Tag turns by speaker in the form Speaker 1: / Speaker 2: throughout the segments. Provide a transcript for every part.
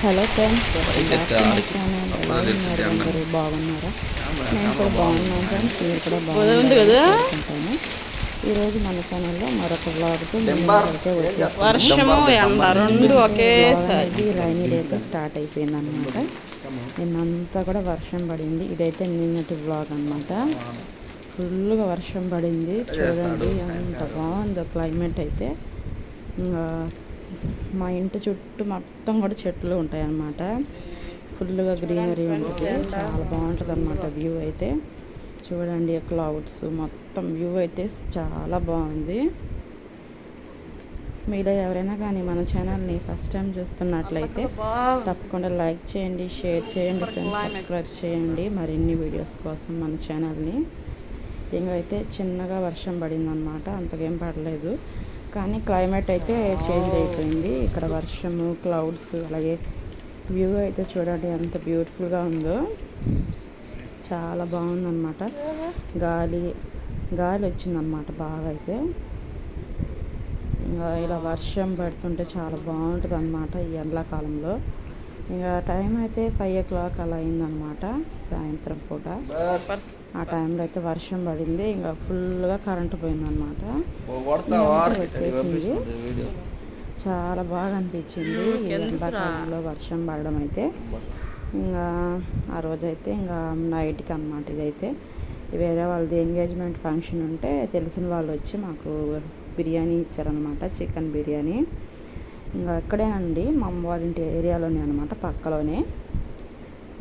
Speaker 1: Hello friends, అందరూ బాగున్నారా? నేను కూడా బాగున్నాను ఫ్రెండ్స్. మీరు కూడా బాగుంటాను. ఈరోజు మన ఛానల్లో మరొక వ్లాగ్తో అయితే
Speaker 2: వర్షము ఎండ రెండు ఒకేసారి
Speaker 1: రైనీ డేతో స్టార్ట్ అయిపోయింది అనమాట. నిన్నంతా కూడా వర్షం పడింది. ఇదైతే నిన్నటి వ్లాగ్ అనమాట. ఫుల్గా వర్షం పడింది. చూడండి ఎంత బాగుందో క్లైమేట్ అయితే. మా ఇంటి చుట్టూ మొత్తం కూడా చెట్లు ఉంటాయి అన్నమాట. ఫుల్గా గ్రీనరీ ఉంటుంది. చాలా బాగుంటుంది అన్నమాట వ్యూ అయితే. చూడండి క్లౌడ్స్ మొత్తం వ్యూ అయితే చాలా బాగుంది. మీలో ఎవరైనా కానీ మన ఛానల్ని ఫస్ట్ టైం చూస్తున్నట్లయితే తప్పకుండా లైక్ చేయండి, షేర్ చేయండి ఫ్రెండ్స్, సబ్స్క్రైబ్ చేయండి మరిన్ని వీడియోస్ కోసం మన ఛానల్ని. ఇంకైతే చిన్నగా వర్షం పడిందన్నమాట, అంతకేం పడలేదు. కానీ క్లైమేట్ అయితే చేంజ్ అయిపోయింది. ఇక్కడ వర్షము, క్లౌడ్స్, అలాగే వ్యూ అయితే చూడండి ఎంత బ్యూటిఫుల్గా ఉందో. చాలా బాగుందన్నమాట. గాలి వచ్చిందన్నమాట బాగా అయితే. ఇంకా ఇలా వర్షం పడుతుంటే చాలా బాగుంటుంది అన్నమాట ఈ ఎండాకాలంలో. ఇంకా టైం అయితే 5 o'clock అలా అయిందనమాట, సాయంత్రం పూట. ఆ టైంలో అయితే వర్షం పడింది. ఇంకా ఫుల్గా కరెంటు పోయిందనమాట. వచ్చేసింది. చాలా బాగా అనిపించింది ఎండాకాలంలో వర్షం పడడం అయితే. ఇంకా ఆ రోజైతే ఇంకా నైట్కి అనమాట. ఇదైతే వేరే వాళ్ళది ఎంగేజ్మెంట్ ఫంక్షన్ ఉంటే తెలిసిన వాళ్ళు వచ్చి మాకు బిర్యానీ ఇచ్చారనమాట, చికెన్ బిర్యానీ. ఇంకా అక్కడేనండి, మా అమ్మ వాళ్ళ ఇంటి ఏరియాలోనే అనమాట, పక్కలోనే.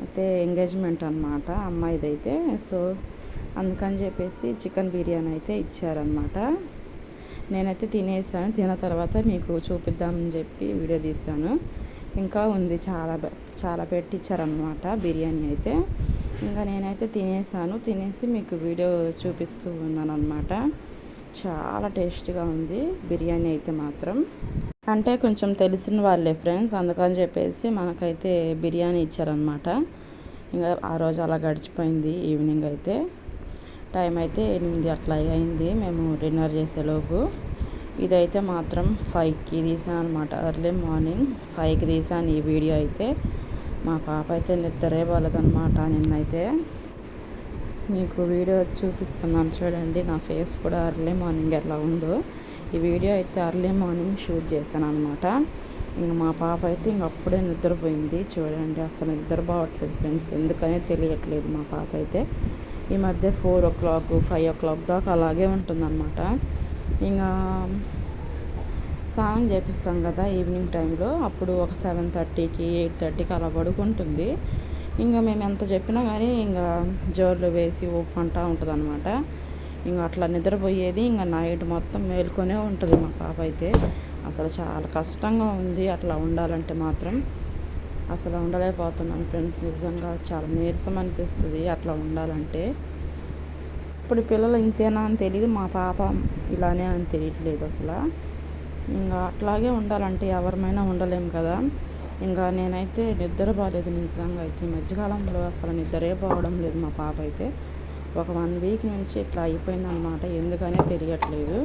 Speaker 1: అయితే ఎంగేజ్మెంట్ అనమాట అమ్మాయిదైతే. సో అందుకని చెప్పేసి చికెన్ బిర్యానీ అయితే ఇచ్చారనమాట. నేనైతే తినేసాను. తిన్న తర్వాత మీకు చూపిద్దామని చెప్పి వీడియో తీశాను. ఇంకా ఉంది, చాలా పెట్టించారనమాట బిర్యానీ అయితే. ఇంకా నేనైతే తినేసాను. తినేసి మీకు వీడియో చూపిస్తూ ఉన్నాను అనమాట. చాలా టేస్ట్గా ఉంది బిర్యానీ అయితే మాత్రం. అంటే కొంచెం తెలిసిన వాళ్ళే ఫ్రెండ్స్, అందుకని చెప్పేసి మనకైతే బిర్యానీ ఇచ్చారనమాట. ఇంకా ఆ రోజు అలా గడిచిపోయింది. ఈవినింగ్ అయితే టైం అయితే 8 అట్లా అయింది మేము డిన్నర్ చేసేలోపు. ఇదైతే మాత్రం 5కి తీసాను అనమాట, ఎర్లీ మార్నింగ్ 5కి తీసాను ఈ వీడియో అయితే. మా పాప అయితే నిద్రే పోలేదన్నమాట నిన్నైతే. మీకు వీడియో చూపిస్తున్నాను చూడండి, నా ఫేస్ కూడా ఎర్లీ మార్నింగ్ ఎలా ఉందో. ఈ వీడియో అయితే ఎర్లీ మార్నింగ్ షూట్ చేశాను అనమాట. ఇంకా మా పాప అయితే అప్పుడే నిద్రపోయింది. చూడండి అసలు నిద్రపోవట్లేదు ఫ్రెండ్స్, ఎందుకనే తెలియట్లేదు మా పాప అయితే. ఈ మధ్య 4 o'clock 5 o'clock దాకా అలాగే ఉంటుందన్నమాట. ఇంకా స్నానం చేపిస్తాం కదా ఈవినింగ్ టైంలో, అప్పుడు ఒక 7:30కి 8:30కి అలా పడుకుంటుంది. ఇంకా మేము ఎంత చెప్పినా కానీ ఇంకా జోర్లు వేసి ఊపుకుంటూ ఉంటుంది అనమాట. ఇంకా అట్లా నిద్రపోయేది. ఇంకా నైట్ మొత్తం మేల్కొనే ఉంటుంది మా పాప అయితే. అసలు చాలా కష్టంగా ఉంది అట్లా ఉండాలంటే మాత్రం. అసలు ఉండలేకపోతున్నాను ఫ్రెండ్స్, నిజంగా చాలా నీరసం అనిపిస్తుంది అట్లా ఉండాలంటే. ఇప్పుడు పిల్లలు ఇంతేనా అని తెలియదు, మా పాప ఇలానే అని తెలియట్లేదు అసలు. ఇంకా అట్లాగే ఉండాలంటే ఎవరిమైనా ఉండలేము కదా. ఇంకా నేనైతే నిద్ర బాగాలేదు నిజంగా అయితే. ఈ మధ్యకాలంలో అసలు నిద్రే పోవడం లేదు మా పాప అయితే. ఒక 1 week నుంచి ఇట్లా అయిపోయిందనమాట, ఎందుకనే తెలియట్లేదు.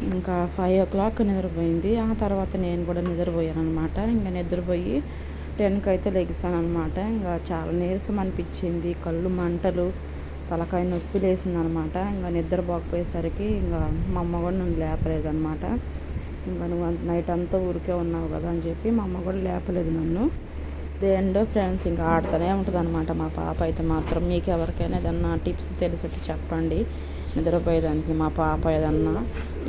Speaker 1: ఇంకా 5 o'clock నిద్రపోయింది. ఆ తర్వాత నేను కూడా నిద్రపోయాను అనమాట. ఇంకా నిద్రపోయి 10కి అయితే లెగిసాను అనమాట. ఇంకా చాలా నీరసం అనిపించింది, కళ్ళు మంటలు, తలకాయ నొప్పి లేసింది అనమాట. ఇంకా నిద్రపోకపోయేసరికి ఇంకా మా అమ్మ కూడా నన్ను లేపలేదనమాట. ఇంకా నువ్వు నైట్ అంతా ఊరికే ఉన్నావు కదా అని చెప్పి మా అమ్మ కూడా లేపలేదు నన్ను. దేండో ఫ్రెండ్స్ ఇంకా ఆడుతూనే ఉంటుంది అనమాట మా పాప అయితే మాత్రం. మీకు ఎవరికైనా ఏదన్నా టిప్స్ తెలిసేట్టు చెప్పండి నిద్రపోయేదానికి మా పాప ఏదన్నా.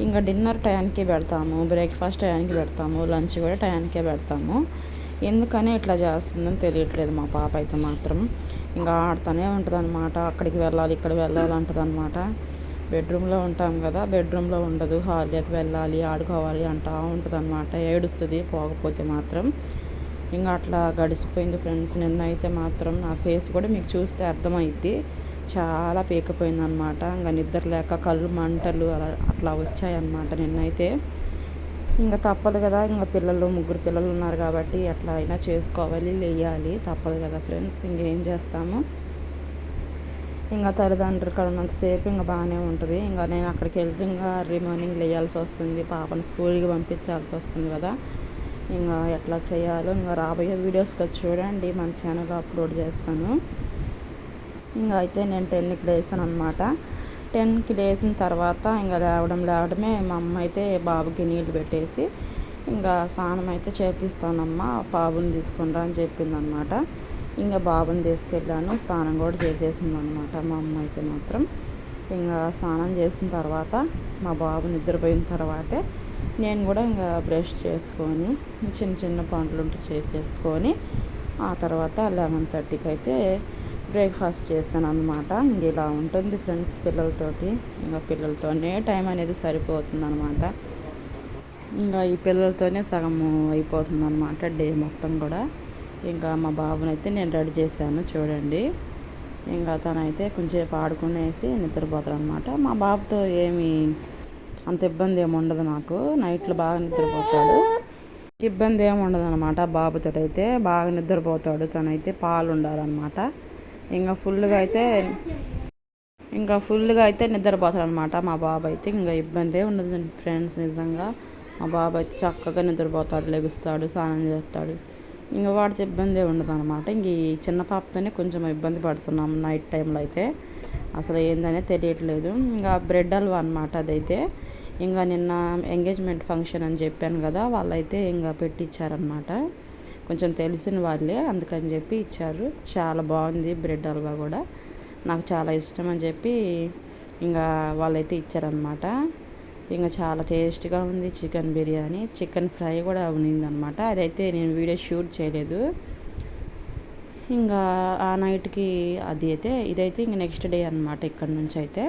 Speaker 1: ఇంకా డిన్నర్ టయానికి పెడతాము, బ్రేక్ఫాస్ట్ టయానికి పెడతాము, లంచ్ కూడా టయానికే పెడతాము. ఎందుకని ఇట్లా చేస్తుందని తెలియట్లేదు మా పాప అయితే మాత్రం. ఇంకా ఆడుతూనే ఉంటుంది అనమాట. అక్కడికి వెళ్ళాలి, ఇక్కడ వెళ్ళాలి అంటుంది అనమాట. బెడ్రూమ్లో ఉంటాం కదా, బెడ్రూమ్లో ఉండదు, హాల్లోకి వెళ్ళాలి, ఆడుకోవాలి అంటూ ఉంటుంది అనమాట. ఏడుస్తుంది పోకపోతే మాత్రం. ఇంకా అట్లా గడిచిపోయింది ఫ్రెండ్స్. నిన్నైతే మాత్రం నా ఫేస్ కూడా మీకు చూస్తే అర్థమైద్ది, చాలా పీకపోయింది అనమాట. ఇంకా నిద్ర లేక కళ్ళు మంటలు అట్లా వచ్చాయన్నమాట నిన్నైతే. ఇంకా తప్పదు కదా, ఇంకా పిల్లలు 3 పిల్లలు ఉన్నారు కాబట్టి అట్లా అయినా చేసుకోవాలి, లేయాలి, తప్పదు కదా ఫ్రెండ్స్. ఇంకేం చేస్తాము. ఇంకా తల్లిదండ్రులు ఇక్కడ ఉన్నంతసేపు ఇంకా బాగానే ఉంటుంది. ఇంకా నేను అక్కడికి వెళ్తే ఇంకా ఎర్లీ మార్నింగ్ లేయాల్సి వస్తుంది, పాపను స్కూల్కి పంపించాల్సి వస్తుంది కదా. ఇంకా ఎట్లా చేయాలో ఇంకా రాబోయే వీడియోస్లో చూడండి, మన ఛానల్లో అప్లోడ్ చేస్తాను. ఇంకా అయితే నేను 10కి లేసాను అనమాట. 10కి లేచిన తర్వాత ఇంకా లేవడమే మా అమ్మ అయితే బాబుకి నీళ్ళు పెట్టేసి ఇంకా స్నానం అయితే చేపిస్తానమ్మా, బాబుని తీసుకుంటా అని చెప్పిందనమాట. ఇంకా బాబుని తీసుకెళ్ళాను, స్నానం కూడా చేసేసింది అనమాట మా అమ్మ అయితే మాత్రం. ఇంకా స్నానం చేసిన తర్వాత మా బాబు నిద్రపోయిన తర్వాతే నేను కూడా ఇంకా బ్రష్ చేసుకొని చిన్న చిన్న పనులు ఉంటే చేసేసుకొని ఆ తర్వాత 11:30కి అయితే బ్రేక్ఫాస్ట్ చేశాను అనమాట. ఇంక ఇలా ఉంటుంది ఫ్రెండ్స్ పిల్లలతోటి. ఇంకా పిల్లలతోనే టైం అనేది సరిపోతుంది అనమాట. ఇంకా ఈ పిల్లలతోనే సగము అయిపోతుంది అనమాట డే మొత్తం కూడా. ఇంకా మా బాబునైతే నేను రెడీ చేశాను చూడండి. ఇంకా తనైతే కొంచెంసేపు ఆడుకునేసి నిద్రపోతాడు అనమాట. మా బాబుతో ఏమి అంత ఇబ్బంది ఏమి ఉండదు నాకు, నైట్లో బాగా నిద్రపోతాడు, ఇబ్బంది ఏమి ఉండదు అనమాట. బాబుతో అయితే బాగా నిద్రపోతాడు, తనైతే పాలు ఉండాలన్నమాట. ఇంకా ఫుల్గా అయితే నిద్రపోతాడు అనమాట మా బాబు అయితే. ఇంకా ఇబ్బంది ఉండదు ఫ్రెండ్స్, నిజంగా మా బాబు అయితే చక్కగా నిద్రపోతాడు, లెగుస్తాడు, స్నానం చేస్తాడు. ఇంకా వాడితో ఇబ్బంది ఉండదు అనమాట. ఇంక ఈ చిన్న పాపతోనే కొంచెం ఇబ్బంది పడుతున్నాం నైట్ టైంలో అయితే, అసలు ఏందనే తెలియట్లేదు. ఇంకా బ్రెడ్ హల్వా అనమాట అదైతే. ఇంకా నిన్న ఎంగేజ్మెంట్ ఫంక్షన్ అని చెప్పాను కదా, వాళ్ళైతే ఇంకా పెట్టించారనమాట, కొంచెం తెలిసిన వాళ్ళే, అందుకని చెప్పి ఇచ్చారు. చాలా బాగుంది బ్రెడ్ హల్వా కూడా, నాకు చాలా ఇష్టం అని చెప్పి ఇంకా వాళ్ళైతే ఇచ్చారనమాట. ఇంకా చాలా టేస్ట్గా ఉంది. చికెన్ బిర్యానీ, చికెన్ ఫ్రై కూడా ఉన్నిందనమాట. అదైతే నేను వీడియో షూట్ చేయలేదు. ఇంకా ఆ నైట్కి అది అయితే ఇదైతే ఇంక నెక్స్ట్ డే అనమాట. ఇక్కడ నుంచి అయితే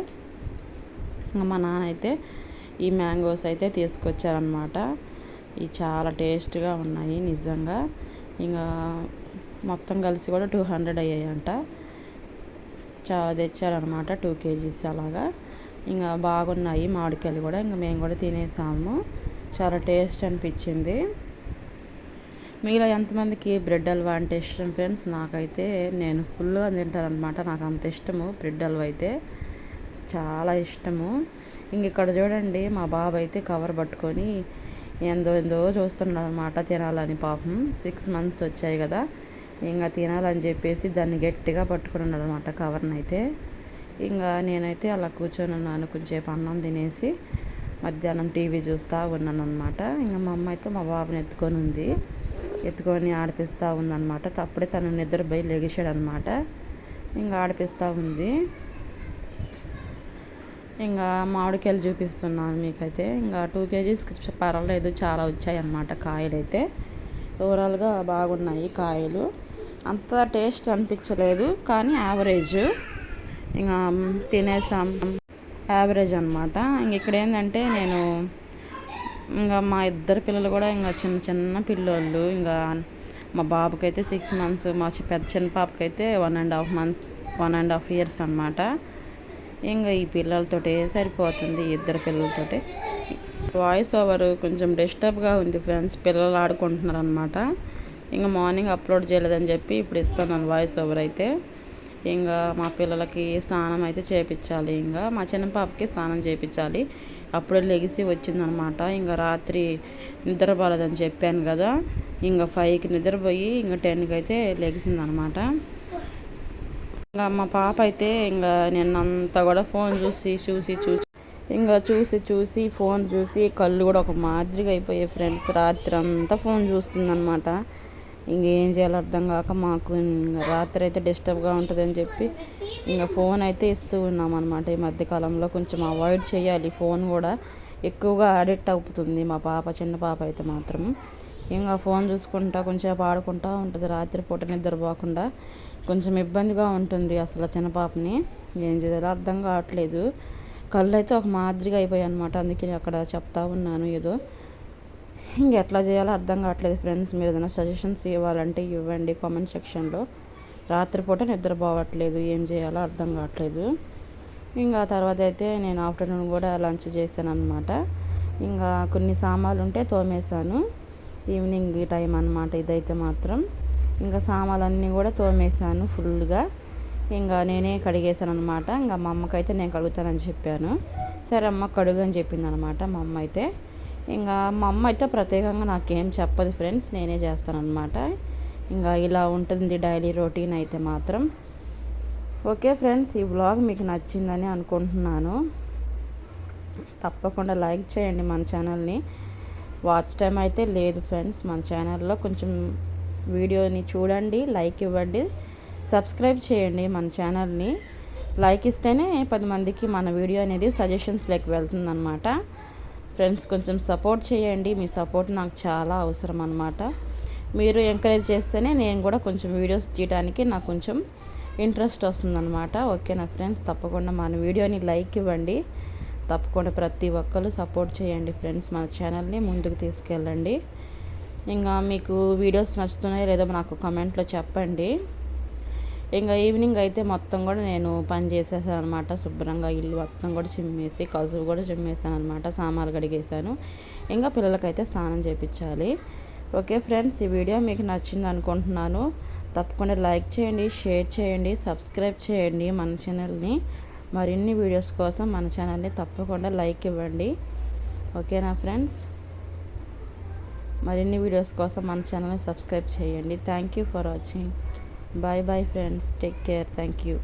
Speaker 1: ఇంకా మా నాన్న అయితే ఈ మ్యాంగోస్ అయితే తీసుకొచ్చారనమాట. ఇవి చాలా టేస్ట్గా ఉన్నాయి నిజంగా. ఇంకా మొత్తం కలిసి కూడా 200 అయ్యాయంట. చాలా తెచ్చారనమాట, 2 kgs అలాగా. ఇంకా బాగున్నాయి మామిడికాయలు కూడా. ఇంకా మేము కూడా తినేసాము, చాలా టేస్ట్ అనిపించింది. మీలో ఎంతమందికి బ్రెడ్ హల్వా అంటే ఇష్టం ఫ్రెండ్స్? నాకైతే నేను ఫుల్గా తింటానమాట, నాకు అంత ఇష్టము బ్రెడ్ హల్వా అయితే, చాలా ఇష్టము. ఇంక ఇక్కడ చూడండి మా బాబు అయితే కవర్ పట్టుకొని ఏందో చూస్తున్నాడు అనమాట తినాలని. పాపం 6 months వచ్చాయి కదా, ఇంకా తినాలని చెప్పేసి దాన్ని గట్టిగా పట్టుకుని ఉన్నాడు అనమాట కవర్ని అయితే. ఇంకా నేనైతే అలా కూర్చొని ఉన్నాను, కొంచెంసేపు అన్నం తినేసి మధ్యాహ్నం టీవీ చూస్తూ ఉన్నాను అనమాట. ఇంకా మా అమ్మ అయితే మా బాబుని ఎత్తుకొని ఆడిపిస్తూ ఉందన్నమాట. అప్పుడే తను నిద్రపోయి లెగిసాడు అనమాట. ఇంకా ఆడిపిస్తూ ఉంది. ఇంకా మామిడికాయలు చూపిస్తున్నాను మీకైతే. ఇంకా 2 kgs పర్వాలేదు, చాలా వచ్చాయి అన్నమాట కాయలు అయితే. ఓవరాల్గా బాగున్నాయి కాయలు, అంత టేస్ట్ అనిపించలేదు కానీ యావరేజ్. ఇంకా తినేసాం, యావరేజ్ అనమాట. ఇంక ఇక్కడ ఏంటంటే నేను ఇంకా మా ఇద్దరు పిల్లలు కూడా ఇంకా చిన్న పిల్లోళ్ళు. ఇంకా మా బాబుకైతే 6 months, మా చిన్న పాపకైతే 1.5 years అనమాట. ఇంకా ఈ పిల్లలతోటే సరిపోతుంది, ఇద్దరు పిల్లలతోటే. వాయిస్ ఓవర్ కొంచెం డిస్టర్బ్గా ఉంది ఫ్రెండ్స్, పిల్లలు ఆడుకుంటున్నారు అనమాట. ఇంకా మార్నింగ్ అప్లోడ్ చేయలేదని చెప్పి ఇప్పుడు ఇస్తున్నాను వాయిస్ ఓవర్ అయితే. ఇంకా మా పిల్లలకి స్నానం అయితే చేయించాలి, ఇంకా మా చిన్న పాపకి స్నానం చేయించాలి. అప్పుడే లెగిసి వచ్చిందనమాట. ఇంకా రాత్రి నిద్రపోలేదని చెప్పాను కదా, ఇంకా 5కి నిద్రపోయి ఇంకా 10కి అయితే లెగిసిందనమాట. ఇంకా మా పాప అయితే ఇంకా నిన్నంతా కూడా ఫోన్ చూసి ఫోన్ చూసి కళ్ళు కూడా ఒక మాదిరిగా అయిపోయాయి ఫ్రెండ్స్. రాత్రి అంతా ఫోన్ చూస్తుందనమాట. ఇంకేం చేయాలో అర్థం కాక మాకు రాత్రి అయితే డిస్టర్బ్గా ఉంటుందని చెప్పి ఇంకా ఫోన్ అయితే ఇస్తూ ఉన్నాం అనమాట. ఈ మధ్యకాలంలో కొంచెం అవాయిడ్ చేయాలి, ఫోన్ కూడా ఎక్కువగా అడిక్ట్ అవుతుంది మా పాప, చిన్న పాప అయితే మాత్రం. ఇంకా ఫోన్ చూసుకుంటా కొంచెం ఆడుకుంటూ ఉంటుంది, రాత్రిపూట నిద్రపోకుండా. కొంచెం ఇబ్బందిగా ఉంటుంది అసలు చిన్న పాపని, ఏం చేయాలో అర్థం కావట్లేదు. కళ్ళు అయితే ఒక మాదిరిగా అయిపోయాయి అనమాట. అందుకే అక్కడ చెప్తా ఉన్నాను ఏదో. ఇంకెట్లా చేయాలో అర్థం కావట్లేదు ఫ్రెండ్స్. మీరు ఏదైనా సజెషన్స్ ఇవ్వాలంటే ఇవ్వండి కామెంట్ సెక్షన్లో. రాత్రిపూట నిద్రపోవట్లేదు, ఏం చేయాలో అర్థం కావట్లేదు. ఇంకా తర్వాత అయితే నేను ఆఫ్టర్నూన్ కూడా లంచ్ చేశాను అనమాట. ఇంకా కొన్ని సామాన్లు ఉంటే తోమేశాను, ఈవినింగ్ టైం అనమాట ఇదైతే మాత్రం. ఇంకా సామాన్లన్నీ కూడా తోమేశాను ఫుల్గా. ఇంకా నేనే కడిగేశాను అనమాట. ఇంకా మా అమ్మకైతే నేను కడుగుతానని చెప్పాను. సరే అమ్మ కడుగు అని చెప్పింది అనమాట మా అమ్మ అయితే. ఇంకా మా అమ్మ అయితే ప్రత్యేకంగా నాకేం చెప్పదు ఫ్రెండ్స్, నేనే చేస్తానన్నమాట. ఇంకా ఇలా ఉంటుంది డైలీ రొటీన్ అయితే మాత్రం. ఓకే ఫ్రెండ్స్, ఈ వ్లాగ్ మీకు నచ్చిందని అనుకుంటున్నాను. తప్పకుండా లైక్ చేయండి మన ఛానల్ని. వాచ్ టైం అయితే లేదు ఫ్రెండ్స్ మన ఛానల్లో. కొంచెం వీడియోని చూడండి, లైక్ ఇవ్వండి, సబ్స్క్రైబ్ చేయండి మన ఛానల్ని. లైక్ ఇస్తేనే 10 మందికి మన వీడియో అనేది సజెషన్స్లోకి వెళ్తుందన్నమాట. ఫ్రెండ్స్ కొంచెం సపోర్ట్ చేయండి, మీ సపోర్ట్ నాకు చాలా అవసరం అన్నమాట. మీరు ఎంకరేజ్ చేస్తేనే నేను కూడా కొంచెం వీడియోస్ తీయడానికి నాకు కొంచెం ఇంట్రెస్ట్ వస్తుందన్నమాట. ఓకేనా ఫ్రెండ్స్, తప్పకుండా మన వీడియోని లైక్ ఇవ్వండి. తప్పకుండా ప్రతి ఒక్కరు సపోర్ట్ చేయండి ఫ్రెండ్స్, మన ఛానల్ని ముందుకు తీసుకెళ్ళండి. ఇంకా మీకు వీడియోస్ నచ్చుతున్నాయో లేదో నాకు కమెంట్లో చెప్పండి. ఇంకా ఈవినింగ్ అయితే మొత్తం కూడా నేను పని చేసేసాను అనమాట. శుభ్రంగా ఇల్లు మొత్తం కూడా చిమ్మేసి, కసువు కూడా చిమ్మేసాను అనమాట. సామాన్లు కడిగేసాను. ఇంకా పిల్లలకైతే స్నానం చేయించాలి. ఓకే ఫ్రెండ్స్, ఈ వీడియో మీకు నచ్చింది అనుకుంటున్నాను. తప్పకుండా లైక్ చేయండి, షేర్ చేయండి, సబ్స్క్రైబ్ చేయండి మన ఛానల్ని. మరిన్ని వీడియోస్ కోసం మన ఛానల్ని తప్పకుండా లైక్ ఇవ్వండి. ఓకేనా ఫ్రెండ్స్, మరిన్ని వీడియోస్ కోసం మన ఛానల్ని సబ్స్క్రైబ్ చేయండి. Thank you for watching. Bye bye friends, take care, thank you.